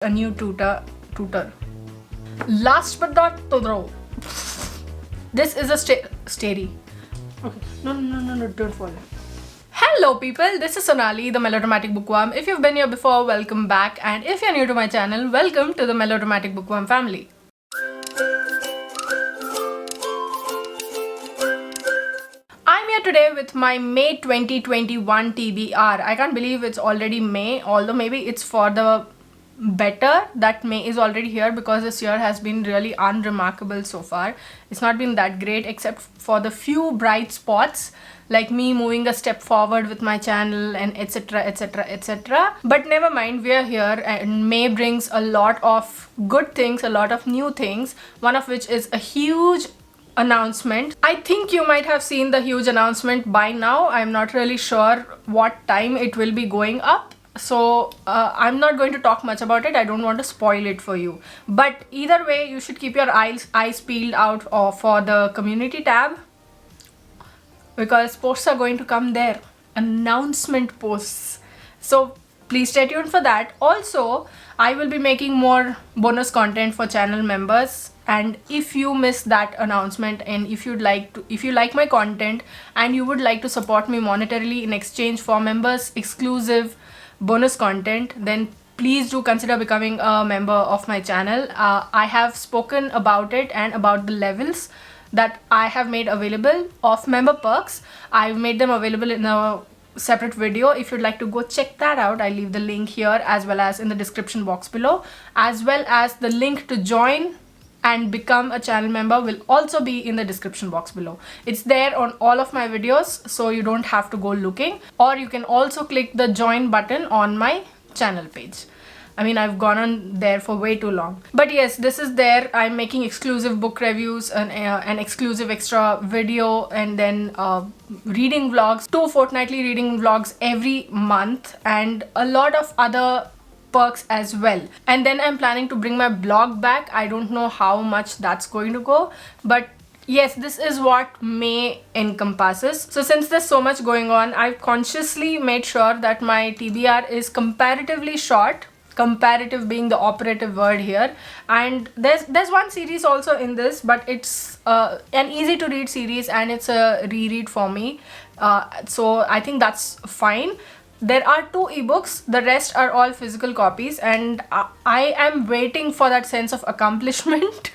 a new tutor. Last but not least, this is a stary. Okay, no, don't fall. Hello people, this is Sonali, the Melodramatic Bookworm. If you've been here before, welcome back, and if you're new to my channel, welcome to the Melodramatic Bookworm family. I'm here today with my May 2021 TBR. I can't believe it's already May, although maybe it's for the better that May is already here, because this year has been really unremarkable so far. It's not been that great except for the few bright spots, like me moving a step forward with my channel and etc, etc. But never mind, we are here, and May brings a lot of good things, a lot of new things, one of which is a huge announcement. I think you might have seen the huge announcement by now. I'm not really sure what time it will be going up, so I'm not going to talk much about it. I don't want to spoil it for you, but either way you should keep your eyes peeled out for the community tab, because posts are going to come there, announcement posts, so please stay tuned for that. Also, I will be making more bonus content for channel members, and if you miss that announcement, and if you like my content and you would like to support me monetarily in exchange for members exclusive bonus content, then please do consider becoming a member of my channel. I have spoken about it and about the levels that I have made available of member perks. I've made them available in a separate video. If you'd like to go check that out, I leave the link here as well as in the description box below, as well as the link to join and become a channel member will also be in the description box below. It's there on all of my videos, so you don't have to go looking, or you can also click the join button on my channel page. I mean, I've gone on there for way too long, but yes, this is there. I'm making exclusive book reviews, an exclusive extra video, and then reading vlogs, 2 fortnightly reading vlogs every month, and a lot of other perks as well. And then I'm planning to bring my blog back. I don't know how much that's going to go, but yes, this is what May encompasses. So since there's so much going on, I've consciously made sure that my TBR is comparatively short, comparative being the operative word here, and there's one series also in this, but it's an easy to read series and it's a reread for me, so I think that's fine. There are 2 ebooks, the rest are all physical copies, and I am waiting for that sense of accomplishment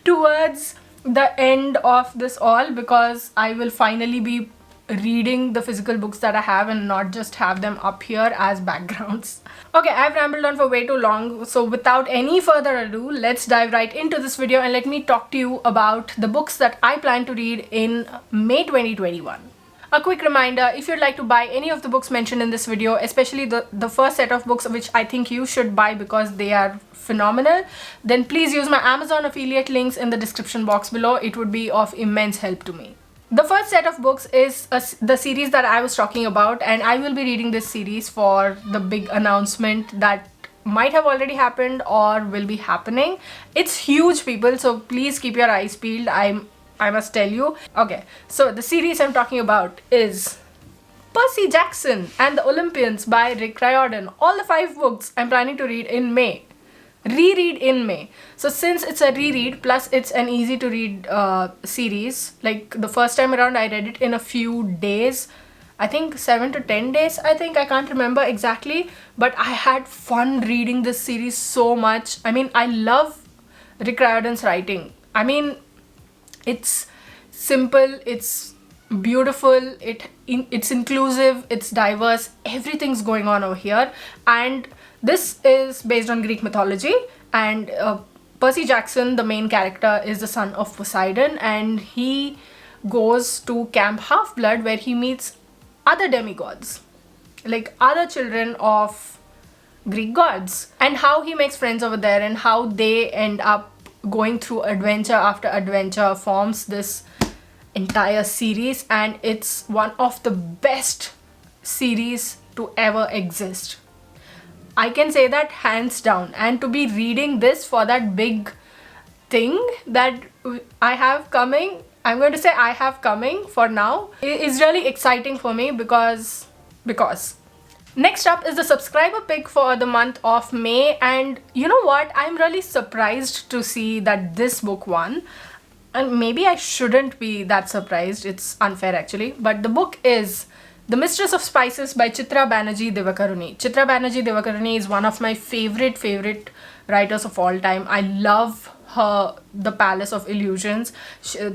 towards the end of this all, because I will finally be reading the physical books that I have and not just have them up here as backgrounds. Okay, I've rambled on for way too long, so without any further ado, let's dive right into this video and let me talk to you about the books that I plan to read in May 2021. A quick reminder, if you'd like to buy any of the books mentioned in this video, especially the first set of books, which I think you should buy because they are phenomenal, then please use my Amazon affiliate links in the description box below. It would be of immense help to me. The first set of books is the series that I was talking about, and I will be reading this series for the big announcement that might have already happened or will be happening. It's huge, people, so please keep your eyes peeled. I must tell you. Okay, so the series I'm talking about is Percy Jackson and the Olympians by Rick Riordan. All the 5 books I'm planning to read in May. Reread in May. So since it's a reread, plus it's an easy to read series, like the first time around I read it in a few days, I think 7 to 10 days, I can't remember exactly, but I had fun reading this series so much. I mean, I love Rick Riordan's writing. I mean, it's simple, it's beautiful, it's inclusive, it's diverse, everything's going on over here, and this is based on Greek mythology, and Percy Jackson, the main character, is the son of Poseidon, and he goes to Camp Half-Blood where he meets other demigods, like other children of Greek gods, and how he makes friends over there and how they end up going through adventure after adventure forms this entire series, and it's one of the best series to ever exist. I can say that hands down, and to be reading this for that big thing that I have coming, I'm going to say I have coming for now, is really exciting for me because Next up is the subscriber pick for the month of May, and you know what? I'm really surprised to see that this book won. And maybe I shouldn't be that surprised, it's unfair actually. But the book is The Mistress of Spices by Chitra Banerjee Divakaruni. Chitra Banerjee Divakaruni is one of my favorite writers of all time. I love her The Palace of Illusions.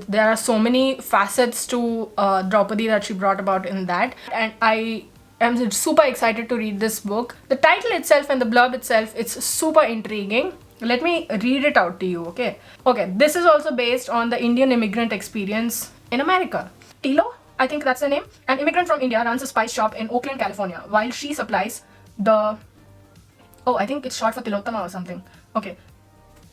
There are so many facets to Draupadi that she brought about in that, and I am super excited to read this book. The title itself and the blurb itself, it's super intriguing. Let me read it out to you, okay? Okay, this is also based on the Indian immigrant experience in America. Tilo, I think that's the name, an immigrant from India, runs a spice shop in Oakland, California, while she supplies the... Oh, I think it's short for Tilottama or something. Okay.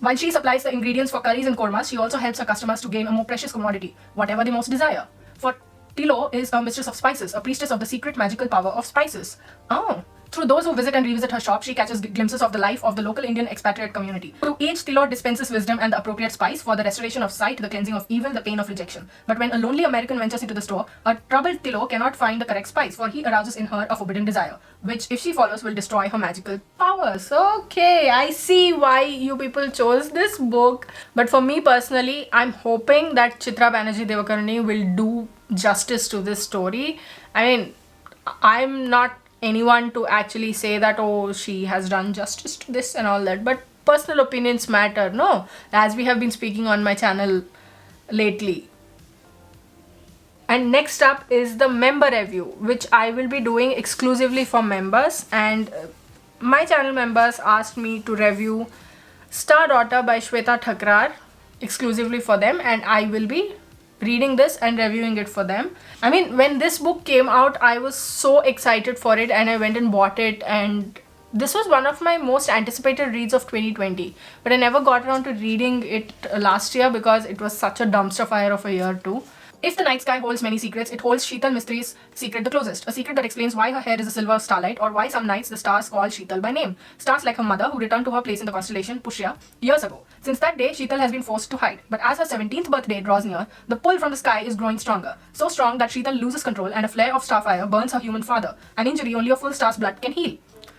While she supplies the ingredients for curries and kormas, she also helps her customers to gain a more precious commodity, whatever they most desire. For Tilo is a mistress of spices, a priestess of the secret magical power of spices. Oh. Through those who visit and revisit her shop, she catches glimpses of the life of the local Indian expatriate community. To each, Tilo dispenses wisdom and the appropriate spice for the restoration of sight, the cleansing of evil, the pain of rejection. But when a lonely American ventures into the store, a troubled Tilo cannot find the correct spice, for he arouses in her a forbidden desire, which, if she follows, will destroy her magical powers. Okay, I see why you people chose this book. But for me personally, I'm hoping that Chitra Banerjee Divakaruni will do justice to this story. I mean, I'm not anyone to actually say that, oh, she has done justice to this and all that, but personal opinions matter, no? As we have been speaking on my channel lately. And next up is the member review, which I will be doing exclusively for members, and my channel members asked me to review Star Daughter by Shweta Thakrar exclusively for them, and I will be reading this and reviewing it for them. I mean, when this book came out, I was so excited for it and I went and bought it, and this was one of my most anticipated reads of 2020, but I never got around to reading it last year because it was such a dumpster fire of a year too. If the night sky holds many secrets, it holds Sheetal Mistri's secret the closest. A secret that explains why her hair is a silver starlight, or why some nights the stars call Sheetal by name. Stars like her mother, who returned to her place in the constellation Pushya years ago. Since that day, Sheetal has been forced to hide. But as her 17th birthday draws near, the pull from the sky is growing stronger. So strong that Sheetal loses control and a flare of starfire burns her human father, an injury only a full star's blood can heal.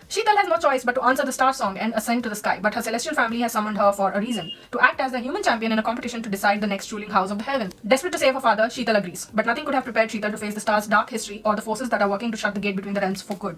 Sheetal has no choice but to answer the star song and ascend to the sky, but her celestial family has summoned her for a reason, to act as the human champion in a competition to decide the next ruling house of the heaven. Desperate to save her father, Sheetal agrees, but nothing could have prepared Sheetal to face the star's dark history or the forces that are working to shut the gate between the realms for good.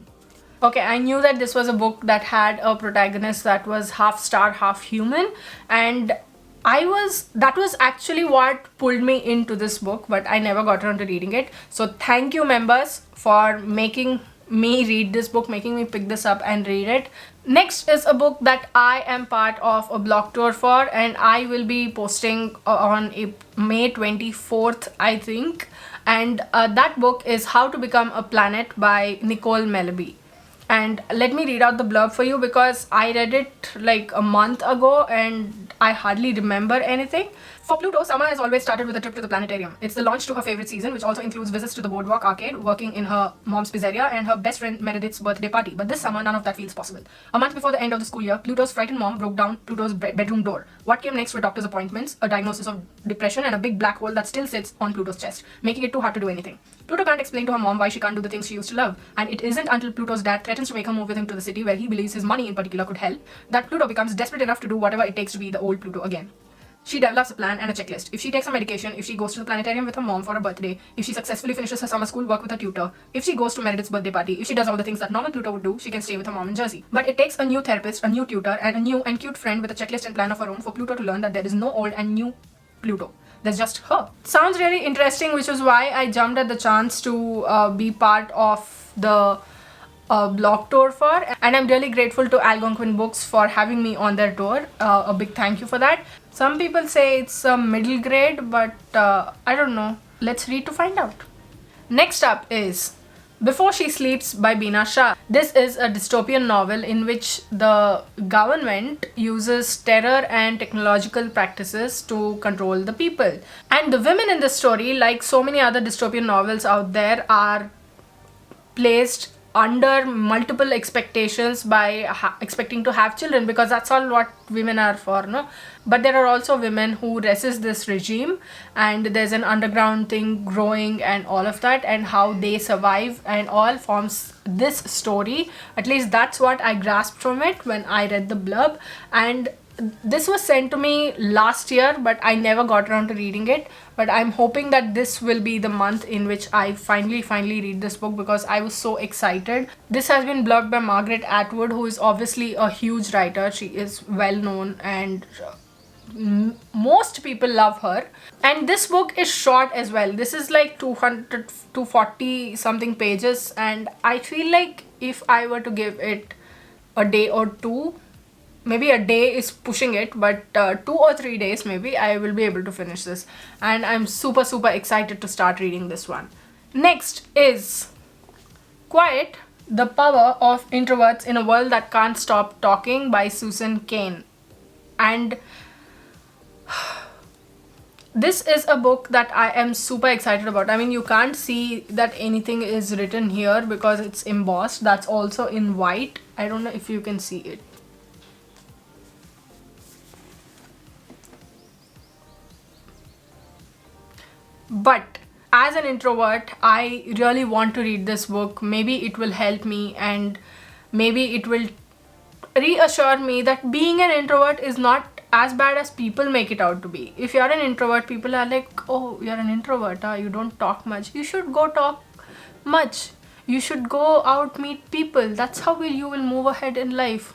Okay, I knew that this was a book that had a protagonist that was half star, half human, and that was actually what pulled me into this book, but I never got around to reading it. So thank you, members, for making me read this book, making me pick this up and read it. Next is a book that I am part of a blog tour for, and I will be posting on May 24th, I think. And that book is How to Become a Planet by Nicole Melleby. And let me read out the blurb for you because I read it like a month ago and I hardly remember anything. For Pluto, summer has always started with a trip to the planetarium. It's the launch to her favorite season, which also includes visits to the boardwalk arcade, working in her mom's pizzeria, and her best friend Meredith's birthday party. But this summer, none of that feels possible. A month before the end of the school year, Pluto's frightened mom broke down Pluto's bedroom door. What came next were doctor's appointments, a diagnosis of depression, and a big black hole that still sits on Pluto's chest, making it too hard to do anything. Pluto can't explain to her mom why she can't do the things she used to love, and it isn't until Pluto's dad threatens to make her move with him to the city, where he believes his money in particular could help, that Pluto becomes desperate enough to do whatever it takes to be the old Pluto again. She develops a plan and a checklist. If she takes her medication, if she goes to the planetarium with her mom for her birthday, if she successfully finishes her summer school work with her tutor, if she goes to Meredith's birthday party, if she does all the things that normal Pluto would do, she can stay with her mom in Jersey. But it takes a new therapist, a new tutor, and a new and cute friend with a checklist and plan of her own for Pluto to learn that there is no old and new Pluto. There's just her. Sounds really interesting, which is why I jumped at the chance to be part of the blog tour for, and I'm really grateful to Algonquin Books for having me on their tour. A big thank you for that. Some people say it's a middle grade, but I don't know. Let's read to find out. Next up is Before She Sleeps by Beena Shah. This is a dystopian novel in which the government uses terror and technological practices to control the people. And the women in the story, like so many other dystopian novels out there, are placed under multiple expectations by expecting to have children, because that's all what women are for, no? But there are also women who resist this regime, and there's an underground thing growing and all of that, and how they survive and all forms this story. At least that's what I grasped from it when I read the blurb. And this was sent to me last year, but I never got around to reading it. But I'm hoping that this will be the month in which I finally read this book, because I was so excited. This has been blurbed by Margaret Atwood, who is obviously a huge writer. She is well known, and most people love her. And this book is short as well. This is like 200 to 40 something pages, and I feel like if I were to give it a day or two, maybe a day is pushing it, but 2 or 3 days maybe, I will be able to finish this. And I'm super excited to start reading this one. Next is Quiet: The Power of Introverts in a World That Can't Stop Talking by Susan Cain. And this is a book that I am super excited about. I mean, you can't see that anything is written here because it's embossed. That's also in white. I don't know if you can see it. But as an introvert, I really want to read this book. Maybe it will help me, and maybe it will reassure me that being an introvert is not as bad as people make it out to be. If you're an introvert, people are like, oh, you're an introvert, you don't talk much. You should go talk much. You should go out, meet people. That's how you will move ahead in life.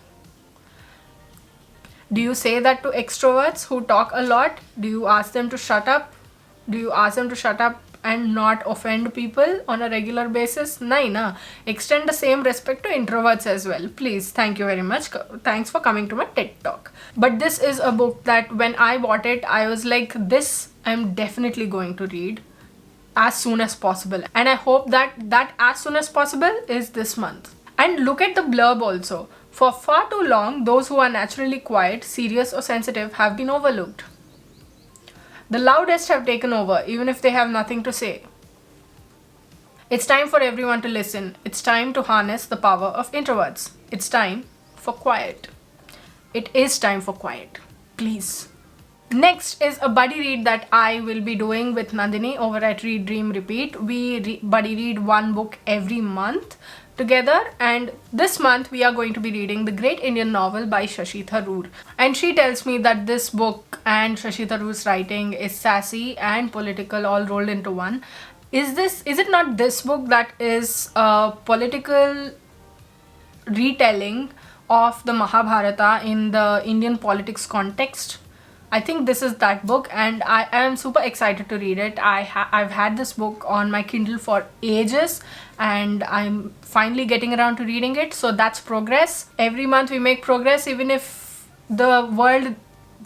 Do you say that to extroverts who talk a lot? Do you ask them to shut up? Do you ask them to shut up and not offend people on a regular basis? Naina. Extend the same respect to introverts as well. Please. Thank you very much. Thanks for coming to my TED Talk. But this is a book that when I bought it, I was like, this I'm definitely going to read as soon as possible. And I hope that as soon as possible is this month. And look at the blurb also. For far too long, those who are naturally quiet, serious or sensitive have been overlooked. The loudest have taken over, even if they have nothing to say. It's time for everyone to listen. It's time to harness the power of introverts. It's time for quiet. It is time for quiet. Please. Next is a buddy read that I will be doing with Nandini over at Read, Dream, Repeat. We buddy read one book every month together, and this month we are going to be reading The Great Indian Novel by Shashi Tharoor. And she tells me that this book and Shashi Tharoor's writing is sassy and political all rolled into one. Is it not this book that is a political retelling of the Mahabharata in the Indian politics context? I think this is that book, and I am super excited to read it. I've had this book on my Kindle for ages, and I'm finally getting around to reading it. So that's progress. Every month we make progress, even if the world,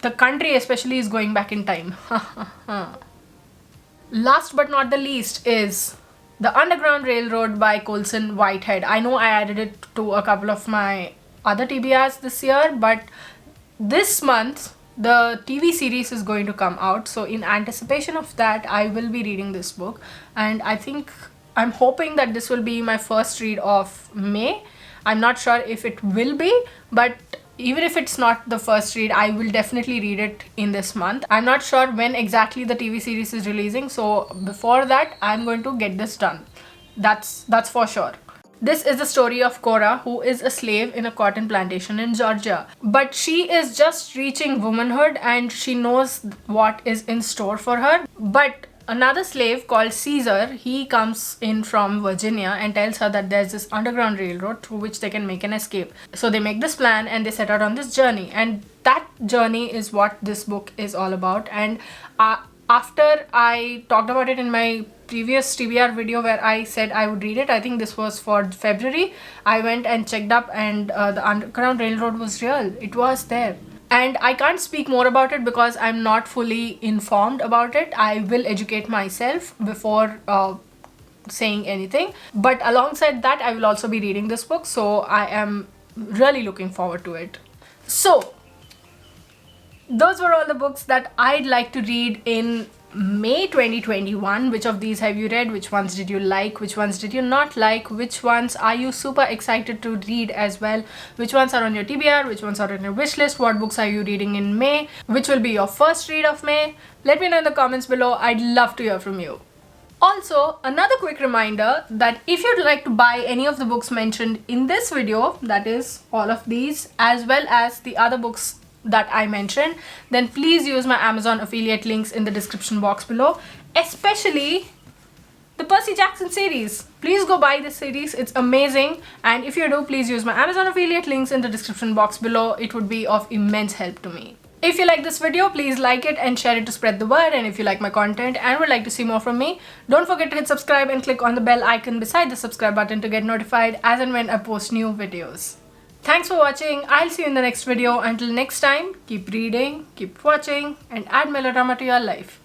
the country especially, is going back in time. Last but not the least is The Underground Railroad by Colson Whitehead. I know I added it to a couple of my other TBRs this year, but this month the TV series is going to come out. So in anticipation of that, I will be reading this book, and I'm hoping that this will be my first read of May. I'm not sure if it will be, but even if it's not the first read, I will definitely read it in this month. I'm not sure when exactly the TV series is releasing, so before that I'm going to get this done. That's for sure. This is the story of Cora, who is a slave in a cotton plantation in Georgia. But she is just reaching womanhood, and she knows what is in store for her. But another slave called Caesar, he comes in from Virginia and tells her that there's this underground railroad through which they can make an escape. So they make this plan and they set out on this journey. And that journey is what this book is all about. And after I talked about it in my previous TBR video where I said I would read it, I think this was for February, I went and checked up, and the Underground Railroad was real. It was there. And I can't speak more about it because I'm not fully informed about it. I will educate myself before saying anything. But alongside that, I will also be reading this book, so I am really looking forward to it. So those were all the books that I'd like to read in May 2021. Which of these have you read? Which ones did you like? Which ones did you not like? Which ones are you super excited to read as well? Which ones are on your TBR? Which ones are on your wish list? What books are you reading in May? Which will be your first read of May? Let me know in the comments below. I'd love to hear from you. Also, another quick reminder that if you'd like to buy any of the books mentioned in this video, that is all of these, as well as the other books that I mentioned, then please use my Amazon affiliate links in the description box below, especially the Percy Jackson series. Please go buy this series, it's amazing. And if you do, please use my Amazon affiliate links in the description box below. It would be of immense help to me. If you like this video, please like it and share it to spread the word. And if you like my content and would like to see more from me, don't forget to hit subscribe and click on the bell icon beside the subscribe button to get notified as and when I post new videos. Thanks for watching. I'll see you in the next video. Until next time, keep reading, keep watching, and add melodrama to your life.